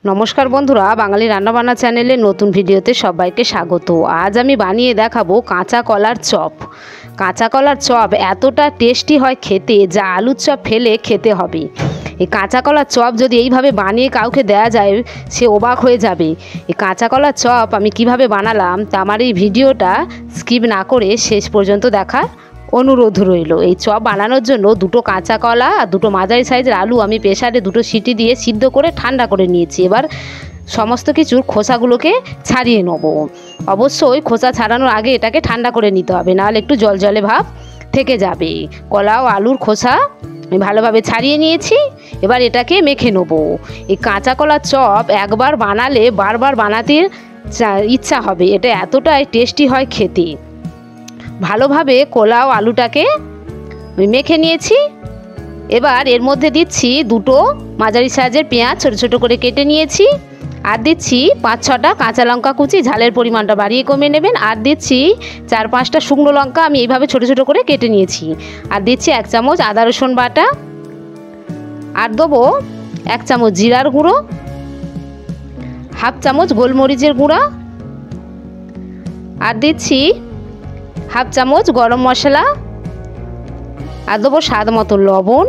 नमस्कार बंधुरा बांगाली रान्नाबान्ना चैनेले नतून भिडियोते सबाइके स्वागत। आज आमी बानिये देखाबो काँचा कलार चप। काँचा कलार चप एतटा टेस्टी हय खेते जा आलुर चप फेले खेते हबे। এই কাঁচা কলার চপ যদি এইভাবে বানিয়ে কাউকে দেওয়া যায় সে অবাক হয়ে যাবে। এই কাঁচা কলার চপ আমি কিভাবে বানালাম তা আমার এই ভিডিওটা স্কিপ না করে শেষ পর্যন্ত দেখার অনুরোধ রইল। এই চপ বানানোর জন্য দুটো কাঁচা কলা আর দুটো মাঝারি সাইজের আলু আমি প্রেসারে দুটো সিটি দিয়ে সিদ্ধ করে ঠান্ডা করে নিয়েছি। এবার সমস্ত কিছুর খোসাগুলোকে ছাড়িয়ে নেব। অবশ্যই খোসা ছাড়ানোর আগে এটাকে ঠান্ডা করে নিতে হবে, নাহলে একটু জলজলে ভাব থেকে যাবে। কলা ও আলুর খোসা আমি ভালোভাবে ছাড়িয়ে নিয়েছি। এবার এটাকে মেখে নেব। এই কাঁচা কলার চপ একবার বানালে বারবার বানাতে ইচ্ছা হবে, এটা এতটাই টেস্টি হয় খেতে। ভালোভাবে কলা ও আলুটাকে আমি মেখে নিয়েছি। এবার এর মধ্যে দিচ্ছি দুটো মাঝারি সাইজের পেঁয়াজ ছোট ছোট করে কেটে নিয়েছি, আর দিচ্ছি 5-6টা কাঁচা লঙ্কা কুচি, ঝালের পরিমাণটা বাড়িয়ে কমিয়ে নেবেন। আর দিচ্ছি 4-5টা শুকনো লঙ্কা আমি এইভাবে ছোট ছোট করে কেটে নিয়েছি। আর দিচ্ছি 1 চামচ আদা রসুন বাটা, আর দেবো 1 চামচ জিরার গুঁড়ো, হাফ চামচ গোলমরিচের গুঁড়া, আর দিচ্ছি হাফ চামচ গরম মশলা, আর দেবো স্বাদ মতো লবণ।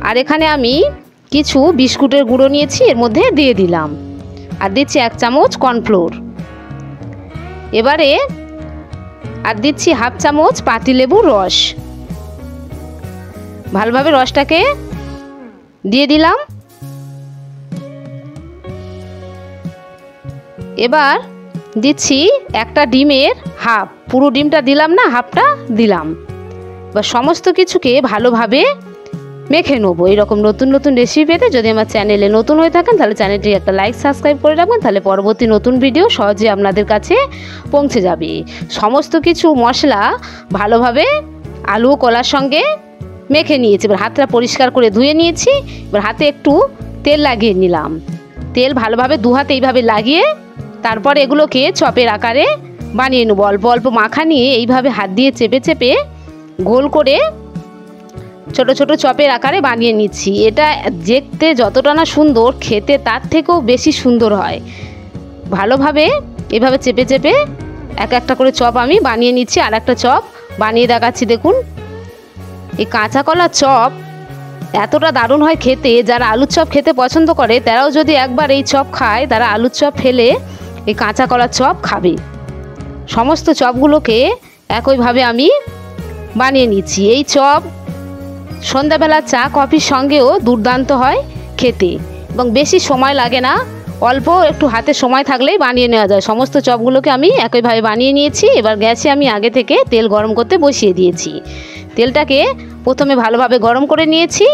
আর এখানে আমি কিছু বিস্কুটের গুঁড়ো নিয়েছি, এর মধ্যে দিয়ে দিলাম। আর দিচ্ছি 1 চামচ কর্নফ্লোর। এবারে আর দিচ্ছি হাফ চামচ পাতিলেবুর রস। ভালোভাবে রসটাকে দিয়ে দিলাম। এবার দিচ্ছি একটা ডিমের হাফ, পুরো ডিমটা দিলাম না, হাফটা দিলাম। বা সমস্ত কিছুকে ভালোভাবে মেখে নেবো। এইরকম নতুন নতুন রেসিপি পেতে যদি আমার চ্যানেলে নতুন হয়ে থাকেন তাহলে চ্যানেলটি একটা লাইক সাবস্ক্রাইব করে রাখবেন, তাহলে পরবর্তী নতুন ভিডিও সহজে আপনাদের কাছে পৌঁছে যাবে। সমস্ত কিছু মশলা ভালোভাবে আলু কলার সঙ্গে মেখে নিয়েছি। এবার হাতটা পরিষ্কার করে ধুয়ে নিয়েছি। এবার হাতে একটু তেল লাগিয়ে নিলাম। তেল ভালোভাবে দু হাতে এইভাবে লাগিয়ে তারপর এগুলোকে চপের আকারে বানিয়ে নেবো। অল্প অল্প মাখা নিয়ে এইভাবে হাত দিয়ে চেপে চেপে গোল করে ছোট ছোট চপের আকারে বানিয়ে নিচ্ছি। এটা দেখতে যতটা না সুন্দর, খেতে তার থেকেও বেশি সুন্দর হয়। ভালোভাবে এভাবে চেপে চেপে এক একটা করে চপ আমি বানিয়ে নিচ্ছি। আর একটা চপ বানিয়ে দেখাচ্ছি, দেখুন। এই কাঁচা কলার চপ এতটা দারুণ হয় খেতে, যারা আলুর চপ খেতে পছন্দ করে তারাও যদি একবার এই চপ খায় তারা আলুর চপ ফেলে এই কাঁচা কলার চপ খাবে। সমস্ত চপগুলোকে একইভাবে আমি বানিয়ে নিচ্ছি। এই চপ সন্ধ্যাবেলা চা কফির সঙ্গেও দুর্দান্ত হয় খেতে, এবং বেশি সময় লাগে না, অল্প একটু হাতে সময় থাকলেই বানিয়ে নেওয়া যায়। সমস্ত চপগুলোকে আমি একইভাবে বানিয়ে নিয়েছি। এবার গ্যাসে আমি আগে থেকে তেল গরম করতে বসিয়ে দিয়েছি। তেলটাকে প্রথমে ভালোভাবে গরম করে নিয়েছি।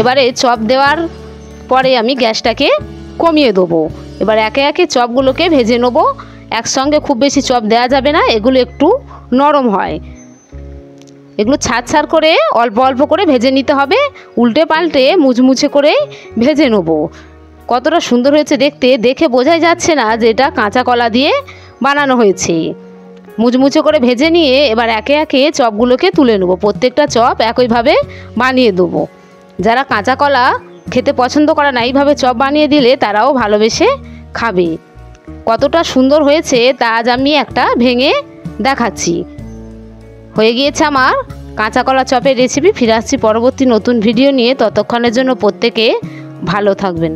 এবারে চপ দেওয়ার পরে আমি গ্যাসটাকে কমিয়ে দেবো। এবার একে একে চপগুলোকে ভেজে নেবো। একসঙ্গে খুব বেশি চপ দেওয়া যাবে না, এগুলো একটু নরম হয়। এগুলো ছাড় করে অল্প অল্প করে ভেজে নিতে হবে, উল্টে পাল্টে মুচমুচে করে ভেজে নেবো। কতটা সুন্দর হয়েছে দেখতে, দেখে বোঝাই যাচ্ছে না যে এটা কাঁচা কলা দিয়ে বানানো হয়েছে। মুচমুচে করে ভেজে নিয়ে এবার একে একে চপগুলোকে তুলে নেবো। প্রত্যেকটা চপ একইভাবে বানিয়ে দেবো। যারা কাঁচা কলা খেতে পছন্দ করে না, এইভাবে চপ বানিয়ে দিলে তারাও ভালোবেসে খাবে। কতটা সুন্দর হয়েছে তা আজ আমি একটা ভেঙে দেখাচ্ছি। হয়ে গিয়েছে আমার কাঁচা কলা চপের রেসিপি। ফিরে আসছি পরবর্তী নতুন ভিডিও নিয়ে। ততক্ষণের জন্য প্রত্যেকে ভালো থাকবেন।